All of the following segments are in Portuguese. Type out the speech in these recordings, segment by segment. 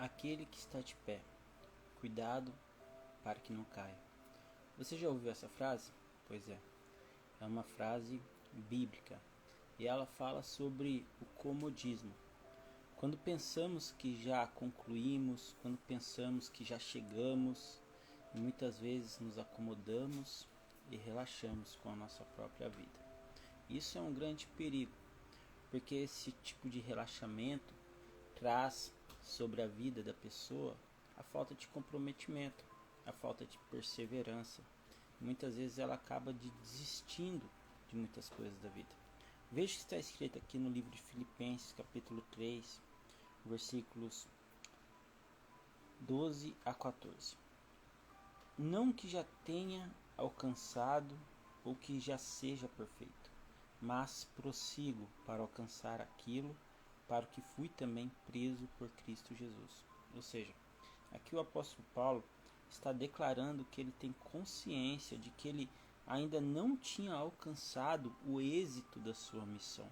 aquele que está de pé, cuidado para que não caia. Você já ouviu essa frase? Pois é uma frase bíblica e ela fala sobre o comodismo. Quando pensamos que já concluímos, quando pensamos que já chegamos, muitas vezes nos acomodamos e relaxamos com a nossa própria vida. Isso é um grande perigo, porque esse tipo de relaxamento traz sobre a vida da pessoa a falta de comprometimento, a falta de perseverança. Muitas vezes ela acaba desistindo de muitas coisas da vida. Veja o que está escrito aqui no livro de Filipenses, capítulo 3, versículos 12 a 14. Não que já tenha alcançado ou que já seja perfeito, mas prossigo para alcançar aquilo para o que fui também preso por Cristo Jesus. Ou seja, aqui o apóstolo Paulo está declarando que ele tem consciência de que ele ainda não tinha alcançado o êxito da sua missão,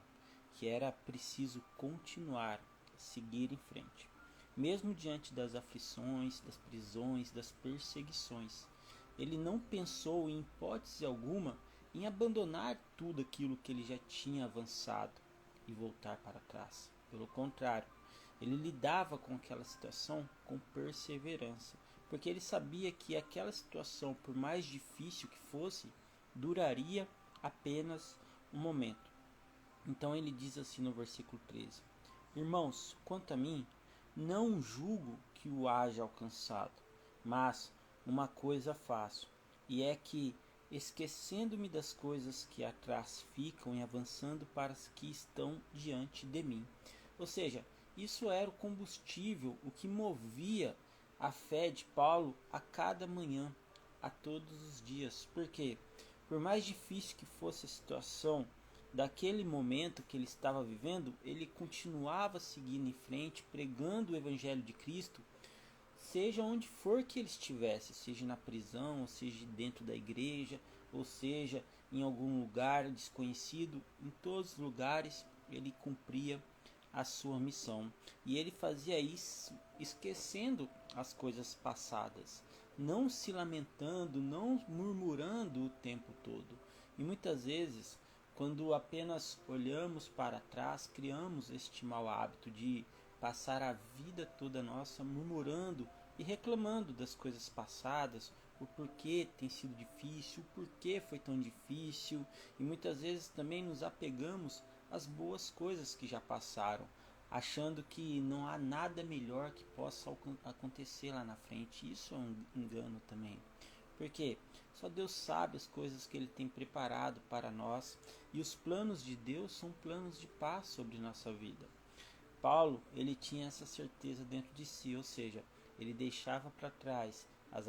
que era preciso continuar, seguir em frente. Mesmo diante das aflições, das prisões, das perseguições, ele não pensou em hipótese alguma em abandonar tudo aquilo que ele já tinha avançado e voltar para trás. Pelo contrário, ele lidava com aquela situação com perseverança, porque ele sabia que aquela situação, por mais difícil que fosse, duraria apenas um momento. Então ele diz assim no versículo 13: Irmãos, quanto a mim, não julgo que o haja alcançado, mas uma coisa faço, e é que, esquecendo-me das coisas que atrás ficam e avançando para as que estão diante de mim. Ou seja, isso era o combustível, o que movia a fé de Paulo a cada manhã, a todos os dias. Porque, por mais difícil que fosse a situação daquele momento que ele estava vivendo, ele continuava seguindo em frente, pregando o Evangelho de Cristo, seja onde for que ele estivesse, seja na prisão, ou seja dentro da igreja, ou seja em algum lugar desconhecido, em todos os lugares ele cumpria a sua missão. E ele fazia isso esquecendo as coisas passadas, não se lamentando, não murmurando o tempo todo. E muitas vezes, quando apenas olhamos para trás, criamos este mau hábito de passar a vida toda nossa murmurando e reclamando das coisas passadas, o porquê tem sido difícil, o porquê foi tão difícil, e muitas vezes também nos apegamos às boas coisas que já passaram, achando que não há nada melhor que possa acontecer lá na frente. Isso é um engano também, porque só Deus sabe as coisas que Ele tem preparado para nós, e os planos de Deus são planos de paz sobre nossa vida. Paulo, ele tinha essa certeza dentro de si, ou seja, ele deixava para trás as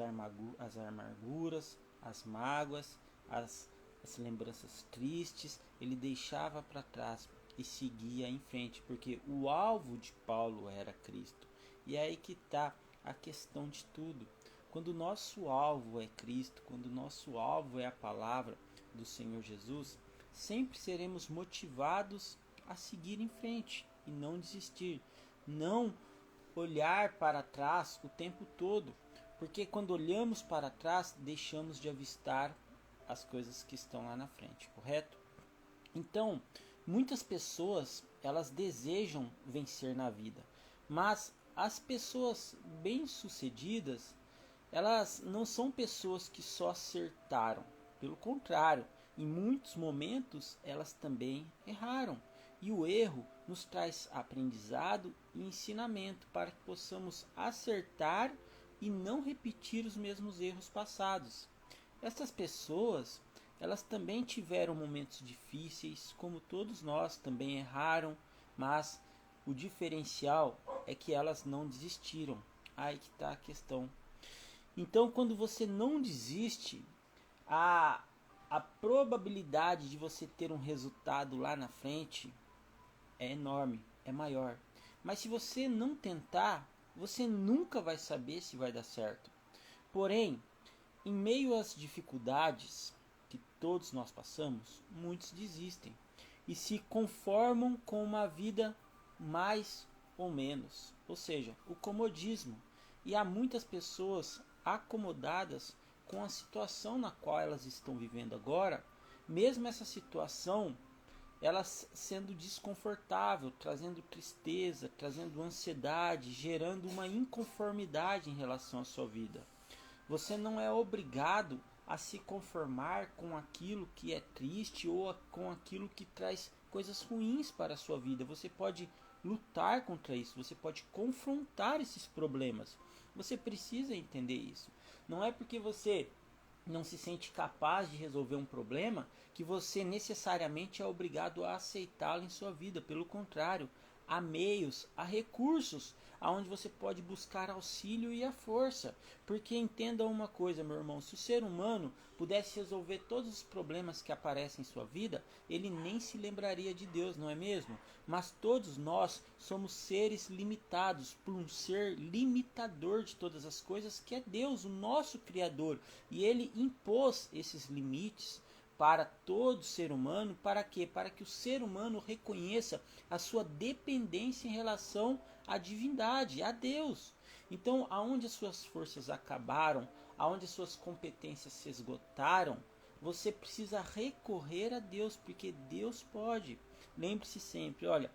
amarguras, as mágoas, as lembranças tristes, ele deixava para trás e seguia em frente, porque o alvo de Paulo era Cristo. E é aí que está a questão de tudo. Quando o nosso alvo é Cristo, quando o nosso alvo é a palavra do Senhor Jesus, sempre seremos motivados a seguir em frente e não desistir, não olhar para trás o tempo todo, porque quando olhamos para trás deixamos de avistar as coisas que estão lá na frente, correto? Então, muitas pessoas elas desejam vencer na vida, mas as pessoas bem-sucedidas elas não são pessoas que só acertaram, pelo contrário, em muitos momentos elas também erraram. E o erro nos traz aprendizado e ensinamento para que possamos acertar e não repetir os mesmos erros passados. Essas pessoas, elas também tiveram momentos difíceis, como todos nós também erraram, mas o diferencial é que elas não desistiram. Aí que está a questão. Então, quando você não desiste, a probabilidade de você ter um resultado lá na frente é enorme, é maior. Mas se você não tentar, você nunca vai saber se vai dar certo. Porém, em meio às dificuldades que todos nós passamos, muitos desistem e se conformam com uma vida mais ou menos, ou seja, o comodismo. E há muitas pessoas acomodadas com a situação na qual elas estão vivendo agora, mesmo essa situação ela sendo desconfortável, trazendo tristeza, trazendo ansiedade, gerando uma inconformidade em relação à sua vida. Você não é obrigado a se conformar com aquilo que é triste ou com aquilo que traz coisas ruins para a sua vida. Você pode lutar contra isso, você pode confrontar esses problemas. Você precisa entender isso. Não é porque você não se sente capaz de resolver um problema que você necessariamente é obrigado a aceitá-lo em sua vida. Pelo contrário, há meios, há recursos aonde você pode buscar auxílio e a força. Porque entenda uma coisa, meu irmão, se o ser humano pudesse resolver todos os problemas que aparecem em sua vida, ele nem se lembraria de Deus, não é mesmo? Mas todos nós somos seres limitados por um ser limitador de todas as coisas, que é Deus, o nosso Criador. E ele impôs esses limites para todo ser humano, para quê? Para que o ser humano reconheça a sua dependência em relação à divindade, a Deus. Então, aonde as suas forças acabaram, aonde as suas competências se esgotaram, você precisa recorrer a Deus, porque Deus pode. Lembre-se sempre, olha,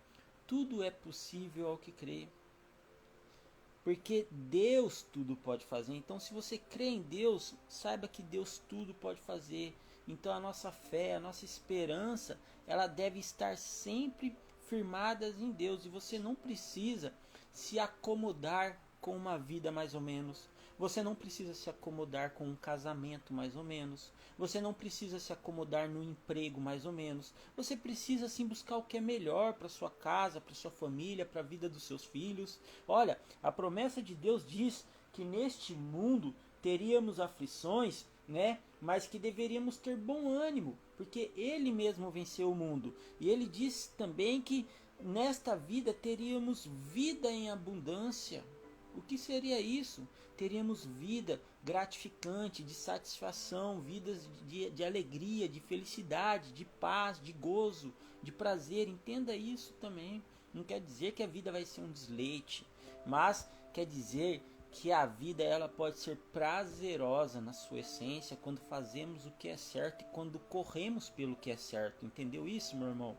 tudo é possível ao que crê. Porque Deus tudo pode fazer. Então, se você crê em Deus, saiba que Deus tudo pode fazer. Então, a nossa fé, a nossa esperança, ela deve estar sempre firmadas em Deus. E você não precisa se acomodar com uma vida mais ou menos. Você não precisa se acomodar com um casamento mais ou menos. Você não precisa se acomodar no emprego mais ou menos. Você precisa sim buscar o que é melhor para sua casa, para sua família, para a vida dos seus filhos. Olha, a promessa de Deus diz que neste mundo teríamos aflições, né? Mas que deveríamos ter bom ânimo, porque Ele mesmo venceu o mundo. E Ele diz também que nesta vida teríamos vida em abundância. O que seria isso? Teríamos vida gratificante, de satisfação, vidas de alegria, de felicidade, de paz, de gozo, de prazer. Entenda isso também. Não quer dizer que a vida vai ser um desleite, mas quer dizer que a vida ela pode ser prazerosa na sua essência quando fazemos o que é certo e quando corremos pelo que é certo. Entendeu isso, meu irmão?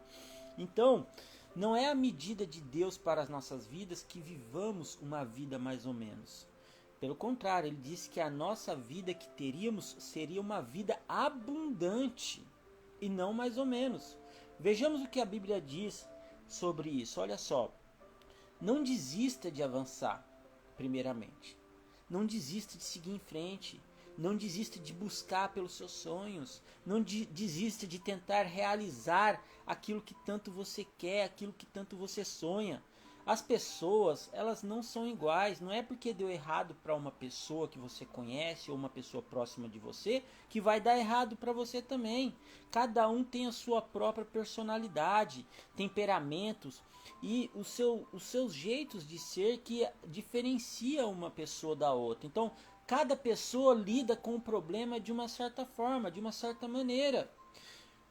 Então, não é a medida de Deus para as nossas vidas que vivamos uma vida mais ou menos. Pelo contrário, ele disse que a nossa vida que teríamos seria uma vida abundante e não mais ou menos. Vejamos o que a Bíblia diz sobre isso. Olha só, não desista de avançar, primeiramente. Não desista de seguir em frente. Não desista de buscar pelos seus sonhos. Não desista de tentar realizar aquilo que tanto você quer, aquilo que tanto você sonha. As pessoas, elas não são iguais. Não é porque deu errado para uma pessoa que você conhece ou uma pessoa próxima de você que vai dar errado para você também. Cada um tem a sua própria personalidade, temperamentos e os seus jeitos de ser que diferencia uma pessoa da outra. Então, cada pessoa lida com o problema de uma certa forma, de uma certa maneira.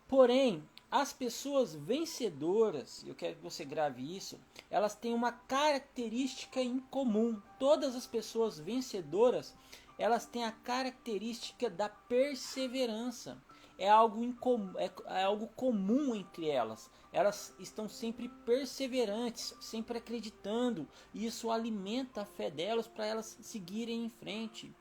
Porém, as pessoas vencedoras, eu quero que você grave isso, elas têm uma característica em comum. Todas as pessoas vencedoras, elas têm a característica da perseverança. É algo é algo comum entre elas. Elas estão sempre perseverantes, sempre acreditando. E isso alimenta a fé delas para elas seguirem em frente.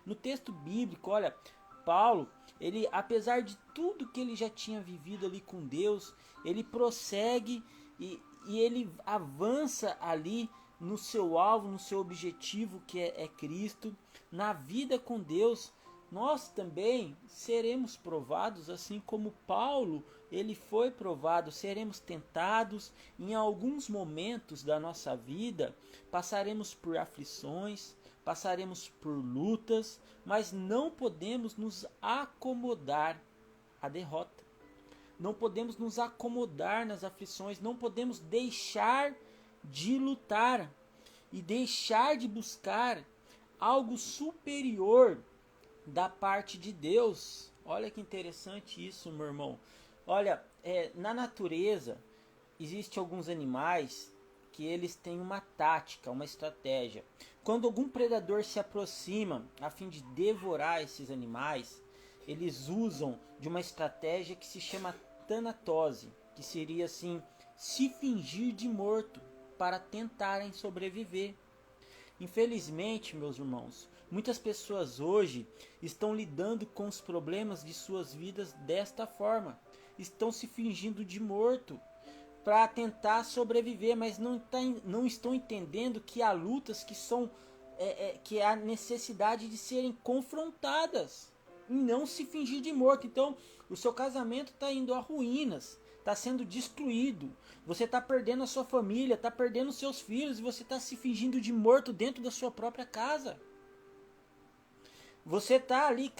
No texto bíblico, olha, Paulo, ele, apesar de tudo que ele já tinha vivido ali com Deus, ele prossegue e ele avança ali no seu alvo, no seu objetivo, que é Cristo. Na vida com Deus, nós também seremos provados, assim como Paulo, ele foi provado, seremos tentados. Em alguns momentos da nossa vida, passaremos por aflições, passaremos por lutas, mas não podemos nos acomodar à derrota. Não podemos nos acomodar nas aflições, não podemos deixar de lutar e deixar de buscar algo superior da parte de Deus. Olha que interessante isso, meu irmão. Olha, na natureza existem alguns animais que eles têm uma tática, uma estratégia. Quando algum predador se aproxima a fim de devorar esses animais, eles usam de uma estratégia que se chama tanatose, que seria assim, se fingir de morto para tentarem sobreviver. Infelizmente, meus irmãos, muitas pessoas hoje estão lidando com os problemas de suas vidas desta forma. Estão se fingindo de morto para tentar sobreviver, mas não estão entendendo que há lutas que há necessidade de serem confrontadas e não se fingir de morto. Então, o seu casamento está indo a ruínas, está sendo destruído. Você está perdendo a sua família, está perdendo os seus filhos e você está se fingindo de morto dentro da sua própria casa. Você está ali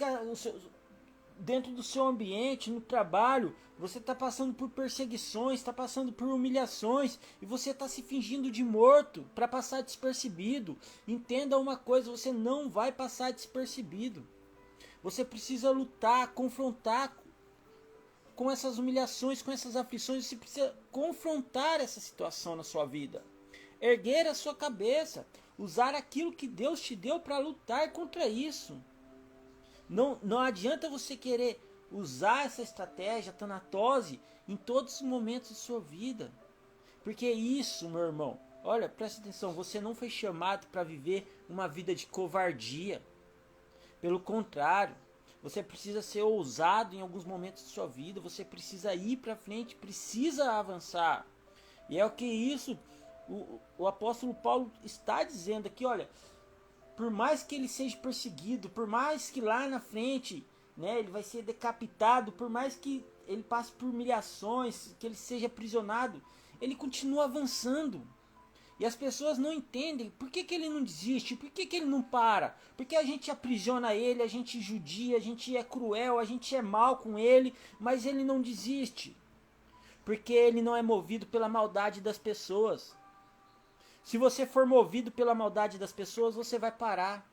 dentro do seu ambiente, no trabalho, você está passando por perseguições, está passando por humilhações e você está se fingindo de morto para passar despercebido. Entenda uma coisa, você não vai passar despercebido. Você precisa lutar, confrontar com essas humilhações, com essas aflições. Você precisa confrontar essa situação na sua vida. Erguer a sua cabeça, usar aquilo que Deus te deu para lutar contra isso. Não adianta você querer usar essa estratégia, tanatose, em todos os momentos de sua vida. Porque isso, meu irmão, olha, presta atenção, você não foi chamado para viver uma vida de covardia. Pelo contrário, você precisa ser ousado em alguns momentos de sua vida, você precisa ir para frente, precisa avançar. E é o que isso, o apóstolo Paulo está dizendo aqui, olha, por mais que ele seja perseguido, por mais que lá na frente, né, ele vai ser decapitado, por mais que ele passe por humilhações, que ele seja aprisionado, ele continua avançando. E as pessoas não entendem por que ele não desiste, por que ele não para. Porque a gente aprisiona ele, a gente judia, a gente é cruel, a gente é mal com ele, mas ele não desiste. Porque ele não é movido pela maldade das pessoas. Se você for movido pela maldade das pessoas, você vai parar.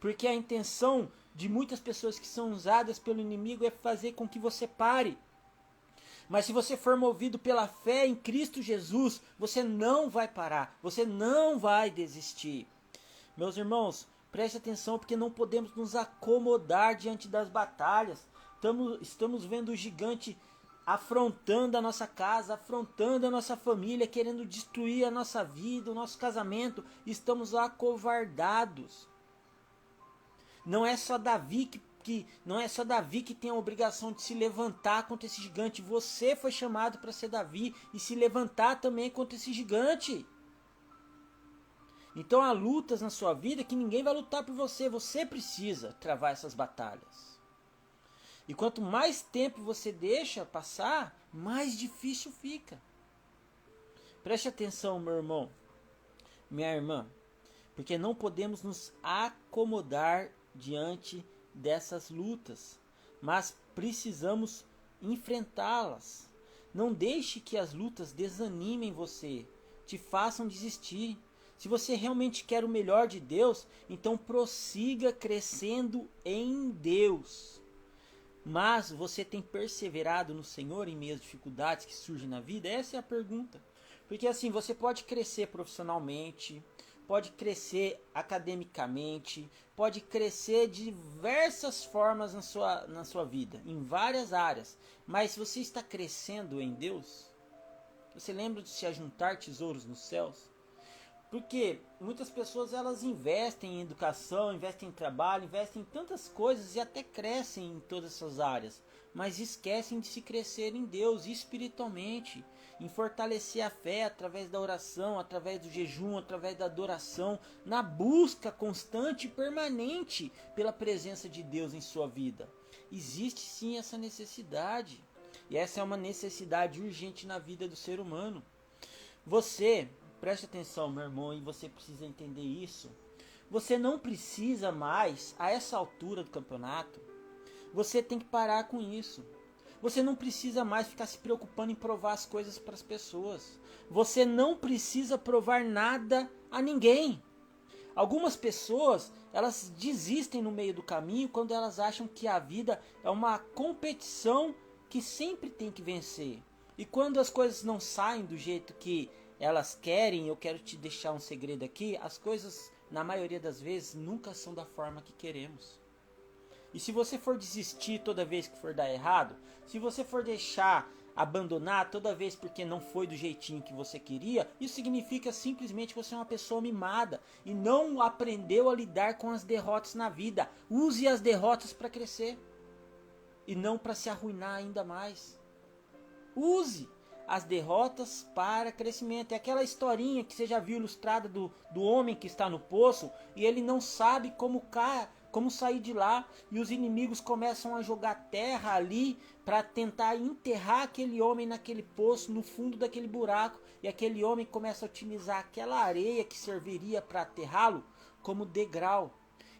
Porque a intenção de muitas pessoas que são usadas pelo inimigo é fazer com que você pare. Mas se você for movido pela fé em Cristo Jesus, você não vai parar, você não vai desistir. Meus irmãos, preste atenção porque não podemos nos acomodar diante das batalhas. Estamos vendo o gigante afrontando a nossa casa, afrontando a nossa família, querendo destruir a nossa vida, o nosso casamento. Estamos acovardados. Não é só Davi que tem a obrigação de se levantar contra esse gigante. Você foi chamado para ser Davi e se levantar também contra esse gigante. Então há lutas na sua vida que ninguém vai lutar por você. Você precisa travar essas batalhas. E quanto mais tempo você deixa passar, mais difícil fica. Preste atenção, meu irmão, minha irmã, porque não podemos nos acomodar diante dessas lutas, mas precisamos enfrentá-las. Não deixe que as lutas desanimem você, te façam desistir. Se você realmente quer o melhor de Deus, então prossiga crescendo em Deus. Mas você tem perseverado no Senhor em meio às dificuldades que surgem na vida? Essa é a pergunta. Porque assim, você pode crescer profissionalmente, pode crescer academicamente, pode crescer de diversas formas na sua vida, em várias áreas. Mas você está crescendo em Deus? Você lembra de se ajuntar tesouros nos céus? Porque muitas pessoas elas investem em educação, investem em trabalho, investem em tantas coisas e até crescem em todas essas áreas, mas esquecem de se crescer em Deus espiritualmente, em fortalecer a fé através da oração, através do jejum, através da adoração, na busca constante e permanente pela presença de Deus em sua vida. Existe sim essa necessidade, e essa é uma necessidade urgente na vida do ser humano. Você, preste atenção, meu irmão, e você precisa entender isso. Você não precisa mais, a essa altura do campeonato, você tem que parar com isso. Você não precisa mais ficar se preocupando em provar as coisas para as pessoas. Você não precisa provar nada a ninguém. Algumas pessoas, elas desistem no meio do caminho quando elas acham que a vida é uma competição que sempre tem que vencer. E quando as coisas não saem do jeito que elas querem, eu quero te deixar um segredo aqui, as coisas, na maioria das vezes, nunca são da forma que queremos. E se você for desistir toda vez que for dar errado, se você for deixar abandonar toda vez porque não foi do jeitinho que você queria, isso significa simplesmente que você é uma pessoa mimada e não aprendeu a lidar com as derrotas na vida. Use as derrotas para crescer e não para se arruinar ainda mais. Use as derrotas para crescimento. É aquela historinha que você já viu ilustrada do homem que está no poço e ele não sabe como sair de lá, e os inimigos começam a jogar terra ali para tentar enterrar aquele homem naquele poço, no fundo daquele buraco, e aquele homem começa a utilizar aquela areia que serviria para aterrá-lo como degrau.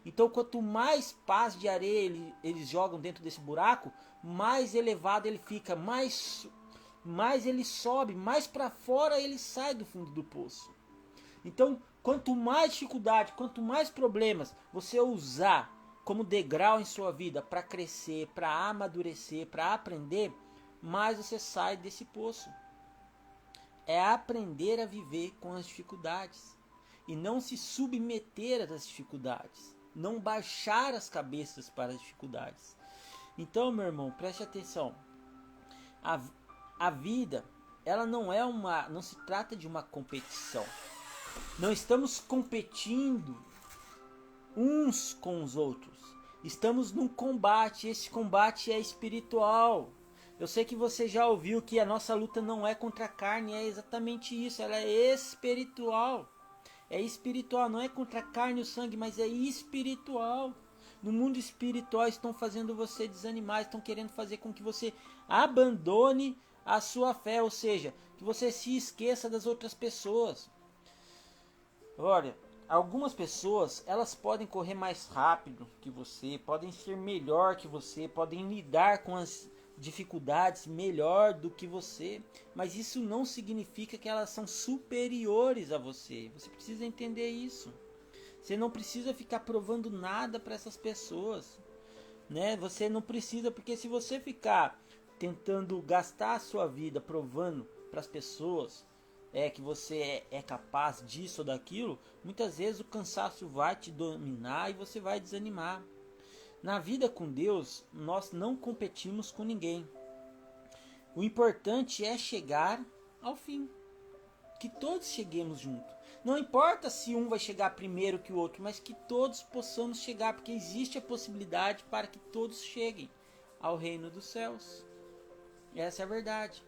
Então, quanto mais pás de areia eles jogam dentro desse buraco, mais elevado ele fica, mais ele sobe, mais para fora ele sai do fundo do poço. Então, quanto mais dificuldade, quanto mais problemas você usar como degrau em sua vida para crescer, para amadurecer, para aprender, mais você sai desse poço. É aprender a viver com as dificuldades e não se submeter às dificuldades, não baixar as cabeças para as dificuldades. Então, meu irmão, preste atenção. A vida, ela não se trata de uma competição. Não estamos competindo uns com os outros. Estamos num combate. Esse combate é espiritual. Eu sei que você já ouviu que a nossa luta não é contra a carne. É exatamente isso. Ela é espiritual. É espiritual. Não é contra a carne e o sangue, mas é espiritual. No mundo espiritual estão fazendo você desanimar. Estão querendo fazer com que você abandone a sua fé. Ou seja, que você se esqueça das outras pessoas. Olha, algumas pessoas, elas podem correr mais rápido que você, podem ser melhor que você, podem lidar com as dificuldades melhor do que você, mas isso não significa que elas são superiores a você. Você precisa entender isso. Você não precisa ficar provando nada para essas pessoas, né? Você não precisa, porque se você ficar tentando gastar a sua vida provando para as pessoas que você é capaz disso ou daquilo, muitas vezes o cansaço vai te dominar e você vai desanimar. Na vida com Deus, nós não competimos com ninguém. O importante é chegar ao fim. Que todos cheguemos juntos. Não importa se um vai chegar primeiro que o outro, mas que todos possamos chegar, porque existe a possibilidade para que todos cheguem ao reino dos céus. Essa é a verdade.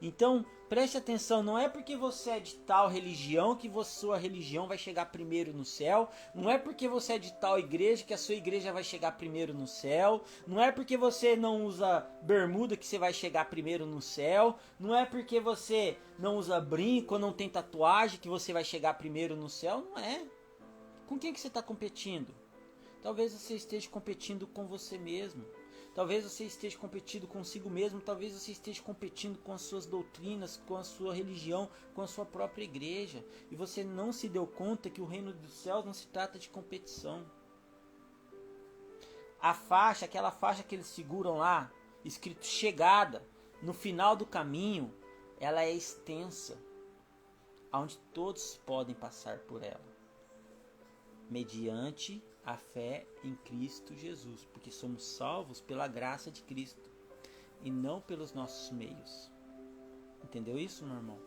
Então, preste atenção, não é porque você é de tal religião que sua religião vai chegar primeiro no céu, não é porque você é de tal igreja que a sua igreja vai chegar primeiro no céu, não é porque você não usa bermuda que você vai chegar primeiro no céu, não é porque você não usa brinco ou não tem tatuagem que você vai chegar primeiro no céu, não é. Com quem que você está competindo? Talvez você esteja competindo com você mesmo. Talvez você esteja competindo consigo mesmo, talvez você esteja competindo com as suas doutrinas, com a sua religião, com a sua própria igreja. E você não se deu conta que o reino dos céus não se trata de competição. A faixa, aquela faixa que eles seguram lá, escrito chegada, no final do caminho, ela é extensa, onde todos podem passar por ela, mediante a fé em Cristo Jesus, porque somos salvos pela graça de Cristo e não pelos nossos meios. Entendeu isso, meu irmão?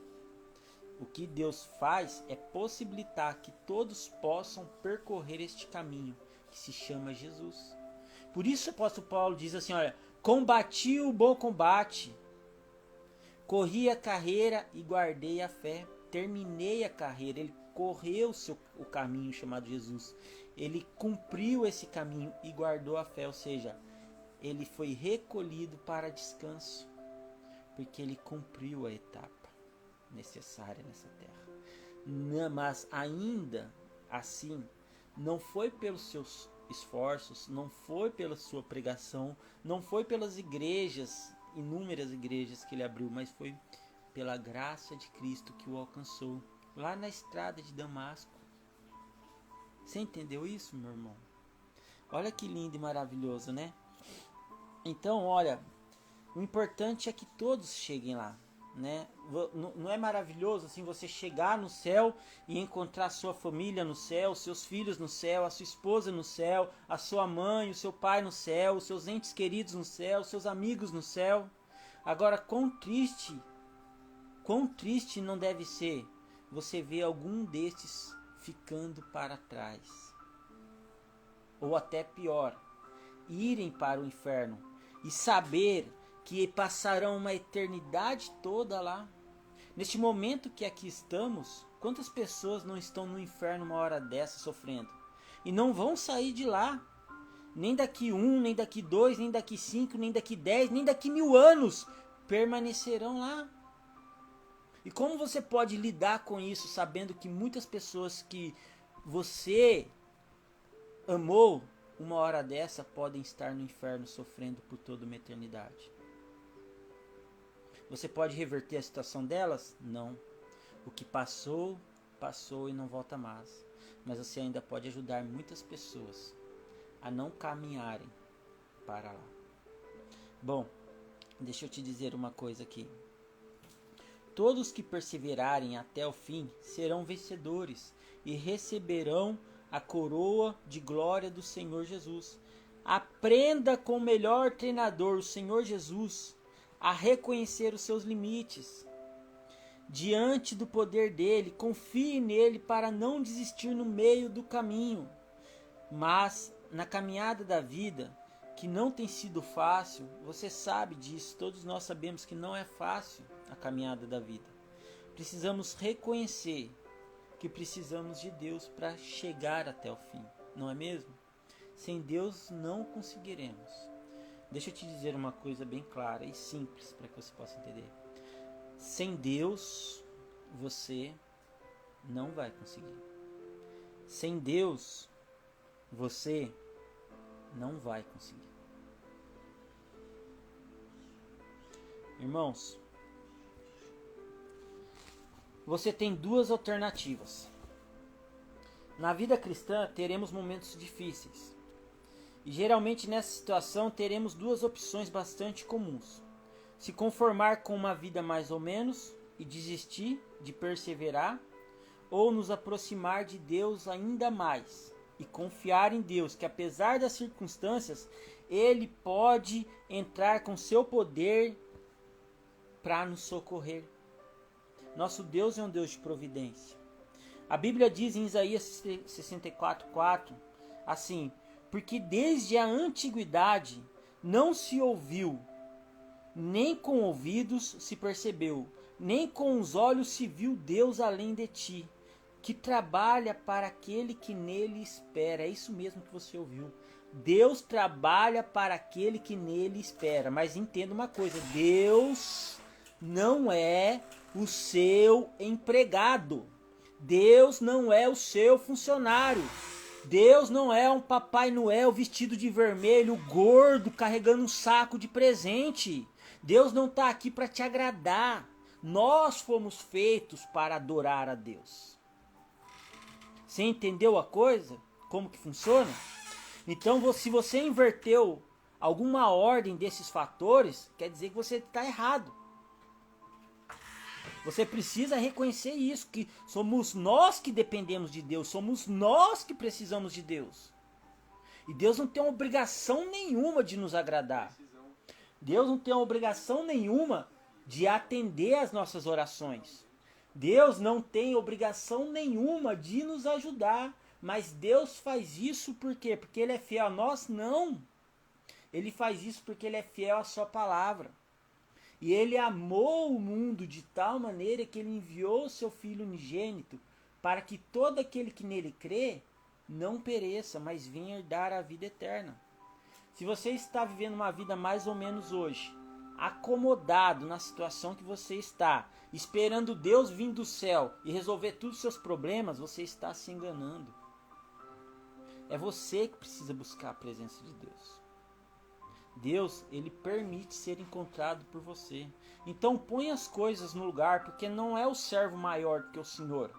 O que Deus faz é possibilitar que todos possam percorrer este caminho que se chama Jesus. Por isso o apóstolo Paulo diz assim, olha, combati o bom combate, corri a carreira e guardei a fé, terminei a carreira. Ele correu o caminho chamado Jesus. Ele cumpriu esse caminho e guardou a fé, ou seja, ele foi recolhido para descanso, porque ele cumpriu a etapa necessária nessa terra. Mas ainda assim, não foi pelos seus esforços, não foi pela sua pregação, não foi pelas igrejas, inúmeras igrejas que ele abriu, mas foi pela graça de Cristo que o alcançou, lá na estrada de Damasco. Você entendeu isso, meu irmão? Olha que lindo e maravilhoso, né? Então, olha, o importante é que todos cheguem lá. né? Não é maravilhoso assim você chegar no céu e encontrar sua família no céu, seus filhos no céu, a sua esposa no céu, a sua mãe, o seu pai no céu, os seus entes queridos no céu, os seus amigos no céu. Agora, quão triste não deve ser você ver algum destes ficando para trás. Ou até pior, irem para o inferno e saber que passarão uma eternidade toda lá. Neste momento que aqui estamos, quantas pessoas não estão no inferno uma hora dessa sofrendo? E não vão sair de lá. Nem daqui 1, nem daqui 2, nem daqui 5, nem daqui 10, nem daqui 1000 anos permanecerão lá. E como você pode lidar com isso sabendo que muitas pessoas que você amou uma hora dessa podem estar no inferno sofrendo por toda uma eternidade? Você pode reverter a situação delas? Não. O que passou, passou e não volta mais. Mas você ainda pode ajudar muitas pessoas a não caminharem para lá. Bom, deixa eu te dizer uma coisa aqui. Todos que perseverarem até o fim serão vencedores e receberão a coroa de glória do Senhor Jesus. Aprenda com o melhor treinador, o Senhor Jesus, a reconhecer os seus limites. Diante do poder dele, confie nele para não desistir no meio do caminho. Mas na caminhada da vida, que não tem sido fácil, você sabe disso, todos nós sabemos que não é fácil a caminhada da vida. Precisamos reconhecer que precisamos de Deus para chegar até o fim, não é mesmo? Sem Deus não conseguiremos. Deixa eu te dizer uma coisa bem clara e simples para que você possa entender. Sem Deus, você não vai conseguir. Sem Deus, você não vai conseguir. Irmãos, você tem duas alternativas. Na vida cristã teremos momentos difíceis. E geralmente nessa situação teremos duas opções bastante comuns. Se conformar com uma vida mais ou menos e desistir de perseverar, ou nos aproximar de Deus ainda mais e confiar em Deus, que apesar das circunstâncias, Ele pode entrar com seu poder para nos socorrer. Nosso Deus é um Deus de providência. A Bíblia diz em Isaías 64:4 assim: porque desde a antiguidade não se ouviu, nem com ouvidos se percebeu, nem com os olhos se viu Deus além de ti, que trabalha para aquele que nele espera. É isso mesmo que você ouviu. Deus trabalha para aquele que nele espera. Mas entenda uma coisa, Deus não é o seu empregado. Deus não é o seu funcionário. Deus não é um Papai Noel vestido de vermelho, gordo, carregando um saco de presente. Deus não está aqui para te agradar. Nós fomos feitos para adorar a Deus. Você entendeu a coisa? Como que funciona? Então, se você inverteu alguma ordem desses fatores, quer dizer que você está errado. Você precisa reconhecer isso, que somos nós que dependemos de Deus, somos nós que precisamos de Deus. E Deus não tem obrigação nenhuma de nos agradar. Deus não tem obrigação nenhuma de atender às nossas orações. Deus não tem obrigação nenhuma de nos ajudar. Mas Deus faz isso por quê? Porque Ele é fiel a nós? Não. Ele faz isso porque Ele é fiel à sua palavra. E Ele amou o mundo de tal maneira que Ele enviou o seu Filho unigênito para que todo aquele que nele crê não pereça, mas venha herdar a vida eterna. Se você está vivendo uma vida mais ou menos hoje, acomodado na situação que você está, esperando Deus vir do céu e resolver todos os seus problemas, você está se enganando. É você que precisa buscar a presença de Deus. Deus, Ele permite ser encontrado por você. Então põe as coisas no lugar, porque não é o servo maior do que o Senhor.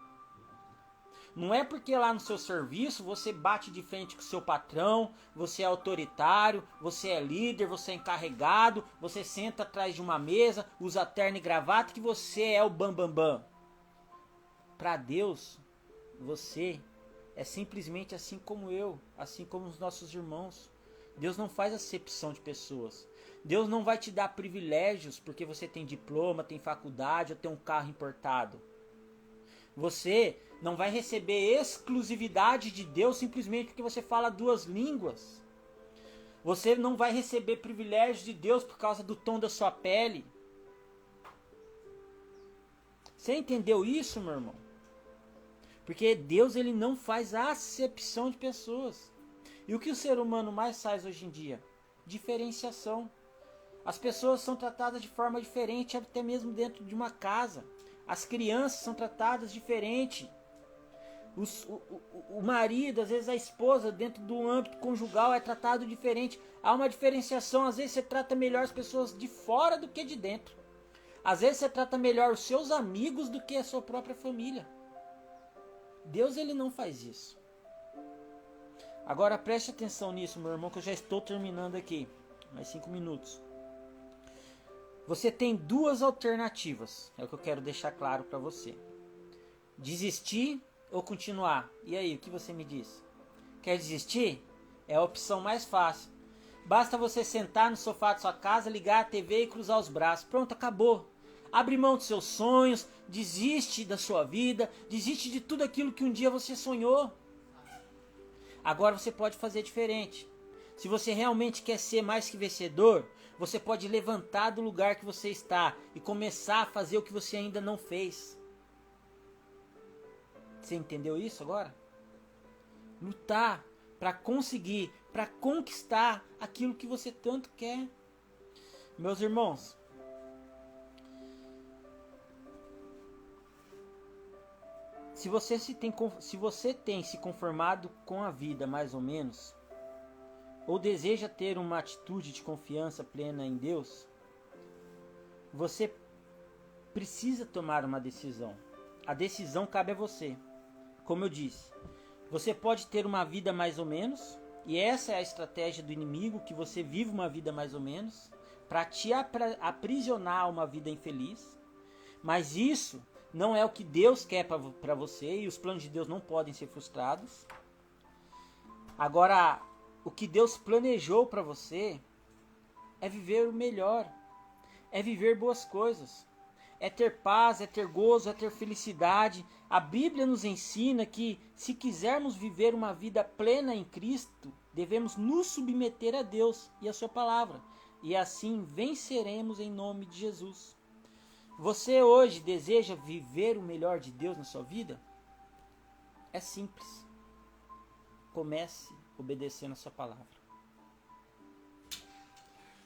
Não é porque lá no seu serviço você bate de frente com o seu patrão, você é autoritário, você é líder, você é encarregado, você senta atrás de uma mesa, usa terno e gravata, que você é o bambambam. Bam, bam. Para Deus, você é simplesmente assim como eu, assim como os nossos irmãos. Deus não faz acepção de pessoas. Deus não vai te dar privilégios porque você tem diploma, tem faculdade ou tem um carro importado. Você não vai receber exclusividade de Deus simplesmente porque você fala 2 línguas. Você não vai receber privilégios de Deus por causa do tom da sua pele. Você entendeu isso, meu irmão? Porque Deus, ele não faz acepção de pessoas. E o que o ser humano mais faz hoje em dia? Diferenciação. As pessoas são tratadas de forma diferente, até mesmo dentro de uma casa. As crianças são tratadas diferente. O marido, às vezes a esposa, dentro do âmbito conjugal, é tratado diferente. Há uma diferenciação. Às vezes você trata melhor as pessoas de fora do que de dentro. Às vezes você trata melhor os seus amigos do que a sua própria família. Deus, ele não faz isso. Agora preste atenção nisso, meu irmão, que eu já estou terminando aqui. Mais 5 minutos. Você tem 2 alternativas. É o que eu quero deixar claro para você. Desistir ou continuar? E aí, o que você me diz? Quer desistir? É a opção mais fácil. Basta você sentar no sofá de sua casa, ligar a TV e cruzar os braços. Pronto, acabou. Abre mão dos seus sonhos, desiste da sua vida, desiste de tudo aquilo que um dia você sonhou. Agora você pode fazer diferente. Se você realmente quer ser mais que vencedor, você pode levantar do lugar que você está e começar a fazer o que você ainda não fez. Você entendeu isso agora? Lutar para conseguir, para conquistar aquilo que você tanto quer. Meus irmãos, se você tem se conformado com a vida mais ou menos, ou deseja ter uma atitude de confiança plena em Deus, você precisa tomar uma decisão. A decisão cabe a você. Como eu disse, você pode ter uma vida mais ou menos, e essa é a estratégia do inimigo, que você vive uma vida mais ou menos, para te aprisionar a uma vida infeliz. Mas isso não é o que Deus quer para você, e os planos de Deus não podem ser frustrados. Agora, o que Deus planejou para você é viver o melhor, é viver boas coisas, é ter paz, é ter gozo, é ter felicidade. A Bíblia nos ensina que, se quisermos viver uma vida plena em Cristo, devemos nos submeter a Deus e a sua palavra, e assim venceremos em nome de Jesus. Você hoje deseja viver o melhor de Deus na sua vida? É simples. Comece obedecendo a sua palavra.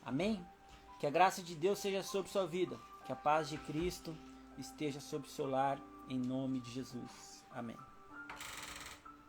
Amém? Que a graça de Deus seja sobre sua vida. Que a paz de Cristo esteja sobre o seu lar, em nome de Jesus. Amém.